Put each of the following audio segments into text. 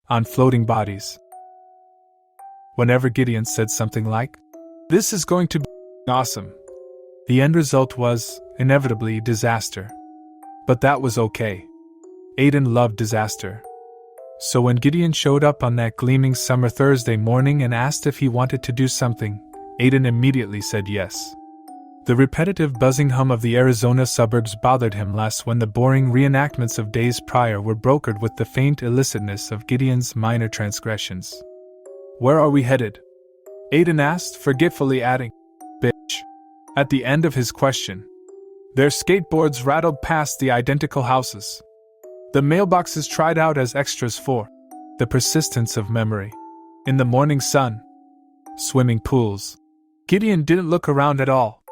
on floating bodies. Whenever Gideon said something like, "This is going to be awesome," the end result was, inevitably, disaster. But that was okay. Aiden loved disaster. So when Gideon showed up on that gleaming summer Thursday morning and asked if he wanted to do something, Aiden immediately said yes. The repetitive buzzing hum of the Arizona suburbs bothered him less when the boring reenactments of days prior were brokered with the faint illicitness of Gideon's minor transgressions. "Where are we headed?" Aiden asked, forgetfully adding, "Bitch," at the end of his question. Their skateboards rattled past the identical houses. The mailboxes tried out as extras for the persistence of memory. In the morning sun. Swimming pools. Gideon didn't look around at all.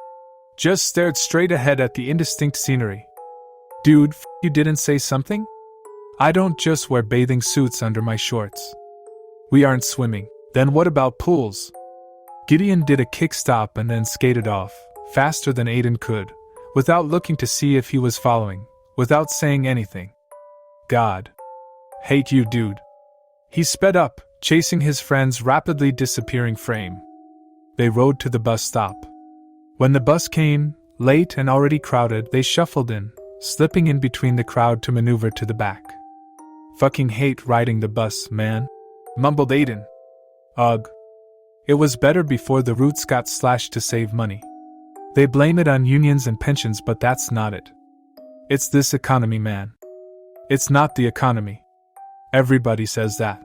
Just stared straight ahead at the indistinct scenery. "Dude, you didn't say something? I don't just wear bathing suits under my shorts." "We aren't swimming. Then what about pools?" Gideon did a kickstop and then skated off, faster than Aiden could, without looking to see if he was following, without saying anything. "God. Hate you, dude." He sped up, chasing his friend's rapidly disappearing frame. They rode to the bus stop. When the bus came, late and already crowded, they shuffled in, slipping in between the crowd to maneuver to the back. "Fucking hate riding the bus, man," mumbled Aiden. "Ugh. It was better before the routes got slashed to save money. They blame it on unions and pensions, but that's not it. It's this economy, man. It's not the economy. Everybody says that.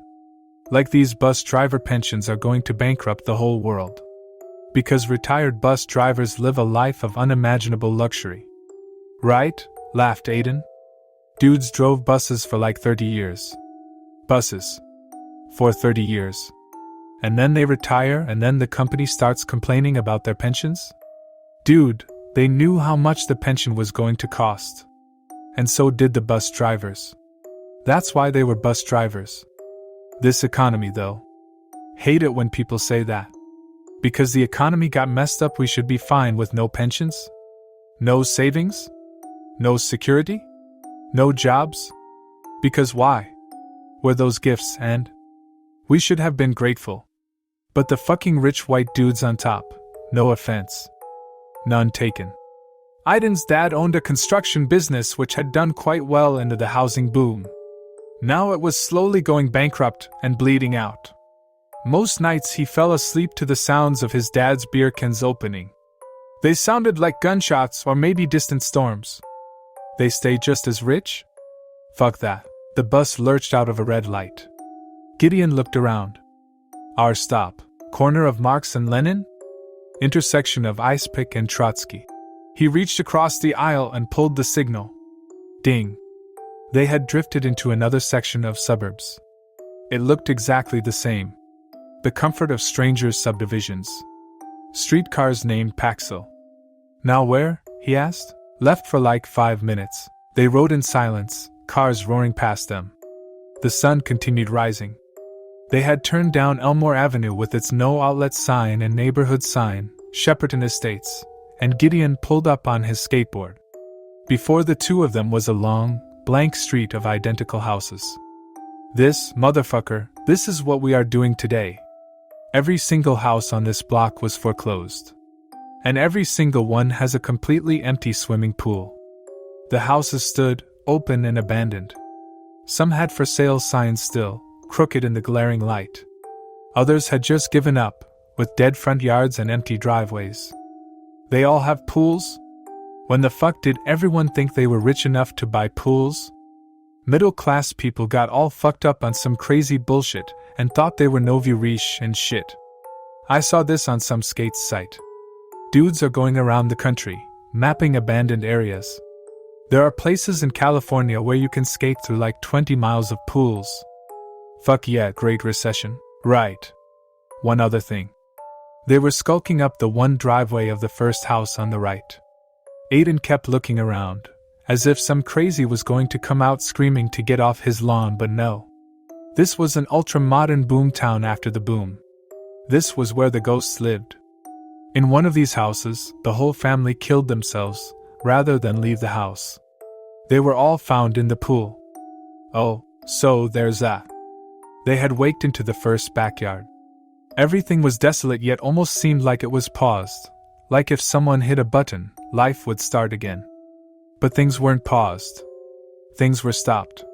Like these bus driver pensions are going to bankrupt the whole world. Because retired bus drivers live a life of unimaginable luxury. Right?" laughed Aiden. "Dudes drove buses for like 30 years. Buses. For 30 years. And then they retire and then the company starts complaining about their pensions? Dude, they knew how much the pension was going to cost. And so did the bus drivers. That's why they were bus drivers. This economy, though. Hate it when people say that. Because the economy got messed up, we should be fine with no pensions? No savings? No security? No jobs? Because why? Were those gifts, and we should have been grateful. But the fucking rich white dudes on top, no offense. None taken. Aiden's dad owned a construction business which had done quite well into the housing boom. Now it was slowly going bankrupt and bleeding out. Most nights he fell asleep to the sounds of his dad's beer cans opening. They sounded like gunshots or maybe distant storms. They stay just as rich? Fuck that. The bus lurched out of a red light. Gideon looked around. Our stop. Corner of Marx and Lenin? Intersection of Icepick and Trotsky. He reached across the aisle and pulled the signal. Ding. They had drifted into another section of suburbs. It looked exactly the same. The comfort of strangers' subdivisions. Streetcars named Paxil. Now where? He asked. Left for like 5 minutes. They rode in silence, cars roaring past them. The sun continued rising. They had turned down Elmore Avenue with its no outlet sign and neighborhood sign, Shepperton Estates, and Gideon pulled up on his skateboard. Before the two of them was a long, blank street of identical houses. This, motherfucker, this is what we are doing today. Every single house on this block was foreclosed. And every single one has a completely empty swimming pool. The houses stood, open and abandoned. Some had for sale signs still, crooked in the glaring light. Others had just given up, with dead front yards and empty driveways. They all have pools? When the fuck did everyone think they were rich enough to buy pools? Middle-class people got all fucked up on some crazy bullshit and thought they were nouveau riche and shit. I saw this on some skates site. Dudes are going around the country, mapping abandoned areas. There are places in California where you can skate through like 20 miles of pools. Fuck yeah, Great Recession. Right. One other thing. They were skulking up the one driveway of the first house on the right. Aiden kept looking around, as if some crazy was going to come out screaming to get off his lawn, but no. This was an ultra-modern boomtown after the boom. This was where the ghosts lived. In one of these houses, the whole family killed themselves, rather than leave the house. They were all found in the pool. Oh, so there's that. They had waked into the first backyard. Everything was desolate, yet almost seemed like it was paused, like if someone hit a button, life would start again. But things weren't paused. Things were stopped.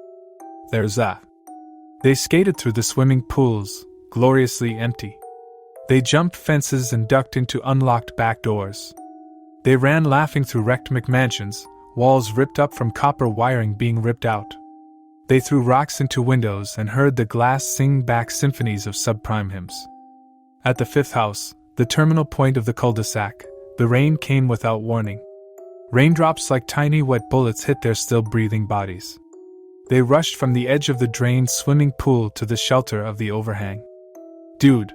There's that. They skated through the swimming pools, gloriously empty. They jumped fences and ducked into unlocked back doors. They ran laughing through wrecked McMansions, walls ripped up from copper wiring being ripped out. They threw rocks into windows and heard the glass sing back symphonies of subprime hymns. At the fifth house, the terminal point of the cul-de-sac, the rain came without warning. Raindrops like tiny wet bullets hit their still breathing bodies. They rushed from the edge of the drained swimming pool to the shelter of the overhang. "Dude,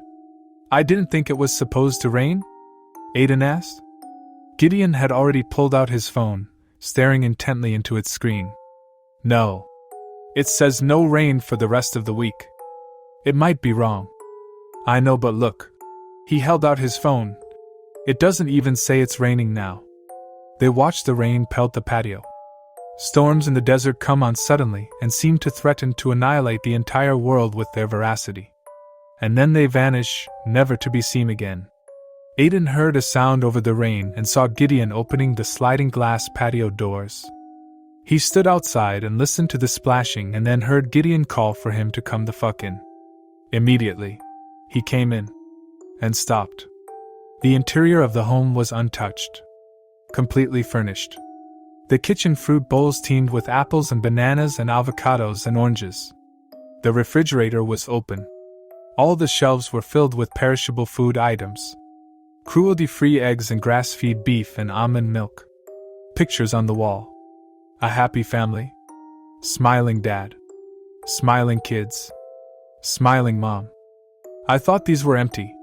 I didn't think it was supposed to rain?" Aiden asked. Gideon had already pulled out his phone, staring intently into its screen. "No. It says no rain for the rest of the week. It might be wrong." "I know, but look." He held out his phone. "It doesn't even say it's raining now." They watched the rain pelt the patio. Storms in the desert come on suddenly and seem to threaten to annihilate the entire world with their veracity. And then they vanish, never to be seen again. Aiden heard a sound over the rain and saw Gideon opening the sliding glass patio doors. He stood outside and listened to the splashing and then heard Gideon call for him to come the fuck in. Immediately, he came in and stopped. The interior of the home was untouched, completely furnished. The kitchen fruit bowls teemed with apples and bananas and avocados and oranges. The refrigerator was open. All the shelves were filled with perishable food items. Cruelty-free eggs and grass-fed beef and almond milk. Pictures on the wall. A happy family. Smiling dad. Smiling kids. Smiling mom. "I thought these were empty."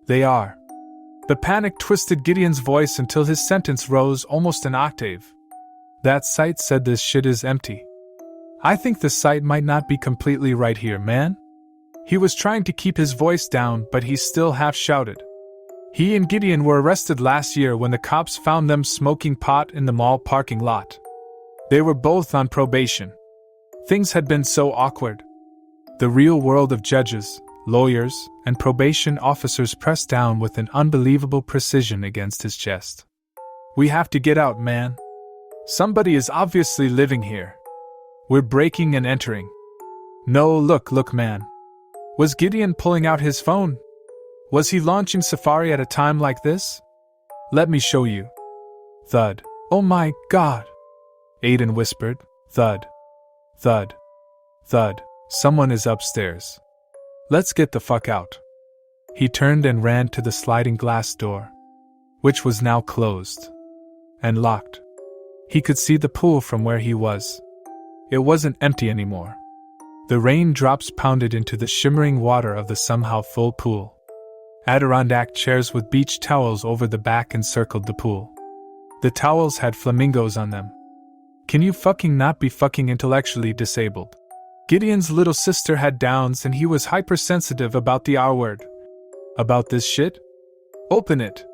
"They are." The panic twisted Gideon's voice until his sentence rose almost an octave. "That site said this shit is empty. I think the site might not be completely right here, man." He was trying to keep his voice down, but he still half shouted. He and Gideon were arrested last year when the cops found them smoking pot in the mall parking lot. They were both on probation. Things had been so awkward. The real world of judges, lawyers, and probation officers pressed down with an unbelievable precision against his chest. "We have to get out, man. Somebody is obviously living here. We're breaking and entering." "No, look, man." Was Gideon pulling out his phone? Was he launching Safari at a time like this? "Let me show you." Thud. "Oh my God!" Aiden whispered. Thud. Thud. Thud. "Someone is upstairs. Let's get the fuck out." He turned and ran to the sliding glass door, which was now closed and locked. He could see the pool from where he was. It wasn't empty anymore. The raindrops pounded into the shimmering water of the somehow full pool. Adirondack chairs with beach towels over the back encircled the pool. The towels had flamingos on them. Can you fucking not be fucking intellectually disabled? Gideon's little sister had Downs and he was hypersensitive about the R word. About this shit? "Open it."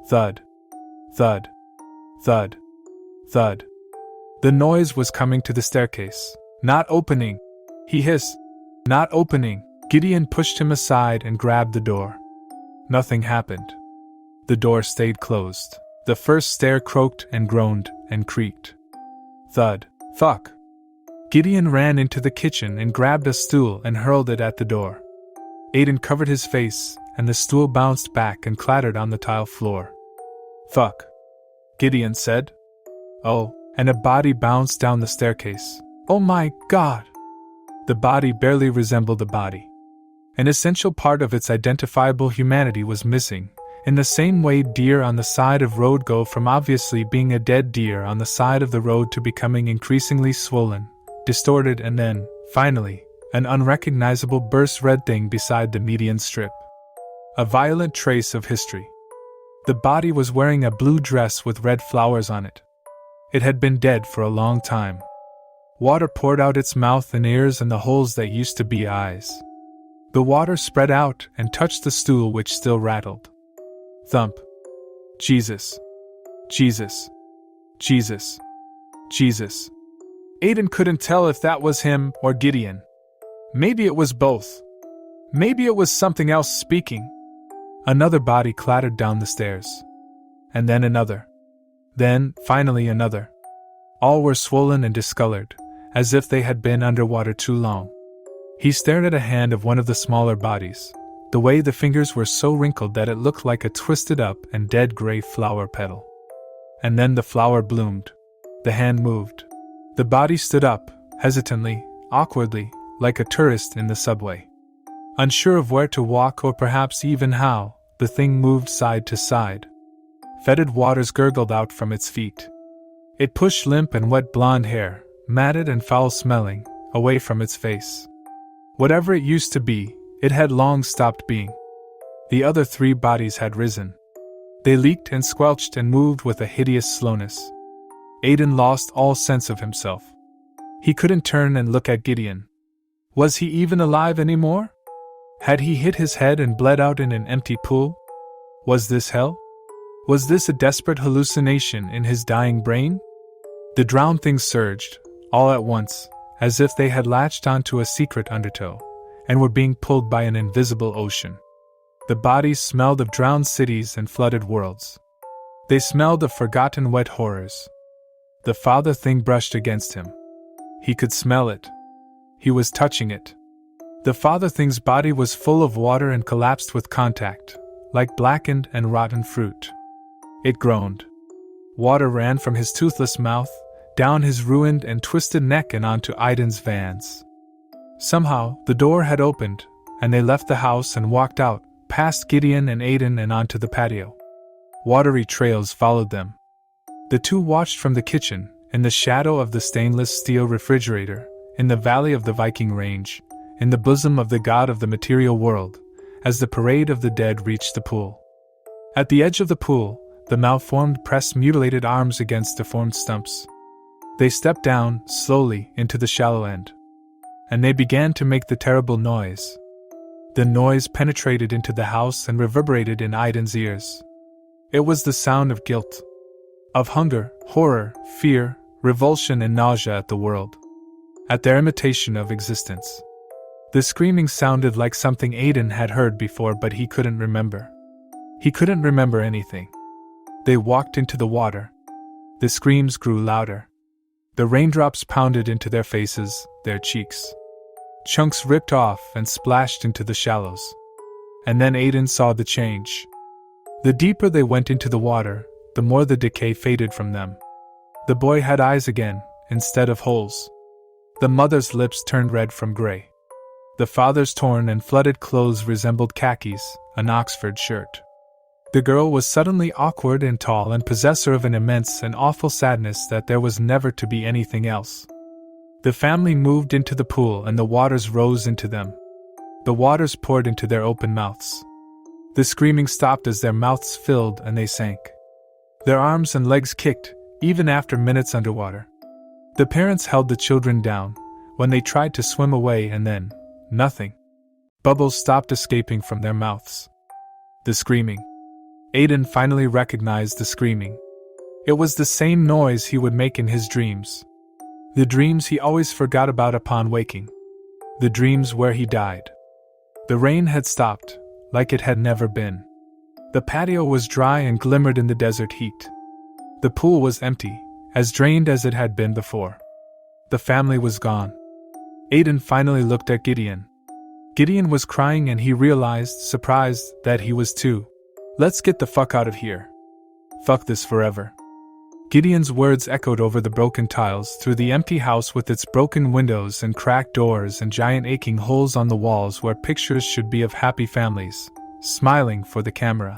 Thud. Thud. Thud. Thud. The noise was coming to the staircase. "Not opening," he hissed. "Not opening." Gideon pushed him aside and grabbed the door. Nothing happened. The door stayed closed. The first stair croaked and groaned and creaked. Thud. "Fuck." Gideon ran into the kitchen and grabbed a stool and hurled it at the door. Aiden covered his face, and the stool bounced back and clattered on the tile floor. "Fuck," Gideon said. "Oh," and a body bounced down the staircase. "Oh my God!" The body barely resembled a body. An essential part of its identifiable humanity was missing, in the same way deer on the side of road go from obviously being a dead deer on the side of the road to becoming increasingly swollen, distorted, and then, finally, an unrecognizable burst red thing beside the median strip. A violent trace of history. The body was wearing a blue dress with red flowers on it. It had been dead for a long time. Water poured out its mouth and ears and the holes that used to be eyes. The water spread out and touched the stool, which still rattled. Thump. Jesus. Jesus. Jesus. Jesus. Aiden couldn't tell if that was him or Gideon. Maybe it was both. Maybe it was something else speaking. Another body clattered down the stairs. And then another. Then, finally, another. All were swollen and discolored, as if they had been underwater too long. He stared at a hand of one of the smaller bodies. The way the fingers were so wrinkled that it looked like a twisted up and dead gray flower petal. And then the flower bloomed. The hand moved. The body stood up, hesitantly, awkwardly, like a tourist in the subway. Unsure of where to walk or perhaps even how, the thing moved side to side. Fetid waters gurgled out from its feet. It pushed limp and wet blonde hair, matted and foul-smelling, away from its face. Whatever it used to be, it had long stopped being. The other three bodies had risen. They leaked and squelched and moved with a hideous slowness. Aiden lost all sense of himself. He couldn't turn and look at Gideon. Was he even alive anymore? Had he hit his head and bled out in an empty pool? Was this hell? Was this a desperate hallucination in his dying brain? The drowned things surged, all at once, as if they had latched onto a secret undertow, and were being pulled by an invisible ocean. The bodies smelled of drowned cities and flooded worlds. They smelled of forgotten wet horrors. The father thing brushed against him. He could smell it. He was touching it. The father thing's body was full of water and collapsed with contact, like blackened and rotten fruit. It groaned. Water ran from his toothless mouth, down his ruined and twisted neck and onto Aiden's vans. Somehow, the door had opened, and they left the house and walked out, past Gideon and Aiden and onto the patio. Watery trails followed them. The two watched from the kitchen, in the shadow of the stainless steel refrigerator, in the valley of the Viking Range, in the bosom of the god of the material world, as the parade of the dead reached the pool. At the edge of the pool, the malformed pressed mutilated arms against deformed stumps. They stepped down, slowly, into the shallow end. And they began to make the terrible noise. The noise penetrated into the house and reverberated in Aiden's ears. It was the sound of guilt. Of hunger, horror, fear, revulsion and nausea at the world. At their imitation of existence. The screaming sounded like something Aiden had heard before, but he couldn't remember. He couldn't remember anything. They walked into the water. The screams grew louder. The raindrops pounded into their faces, their cheeks. Chunks ripped off and splashed into the shallows. And then Aiden saw the change. The deeper they went into the water, the more the decay faded from them. The boy had eyes again, instead of holes. The mother's lips turned red from gray. The father's torn and flooded clothes resembled khakis, an Oxford shirt. The girl was suddenly awkward and tall and possessor of an immense and awful sadness that there was never to be anything else. The family moved into the pool and the waters rose into them. The waters poured into their open mouths. The screaming stopped as their mouths filled and they sank. Their arms and legs kicked, even after minutes underwater. The parents held the children down when they tried to swim away, and then, nothing. Bubbles stopped escaping from their mouths. The screaming. Aiden finally recognized the screaming. It was the same noise he would make in his dreams. The dreams he always forgot about upon waking. The dreams where he died. The rain had stopped, like it had never been. The patio was dry and glimmered in the desert heat. The pool was empty, as drained as it had been before. The family was gone. Aiden finally looked at Gideon. Gideon was crying and he realized, surprised, that he was too. "Let's get the fuck out of here. Fuck this forever." Gideon's words echoed over the broken tiles through the empty house with its broken windows and cracked doors and giant aching holes on the walls where pictures should be of happy families, smiling for the camera.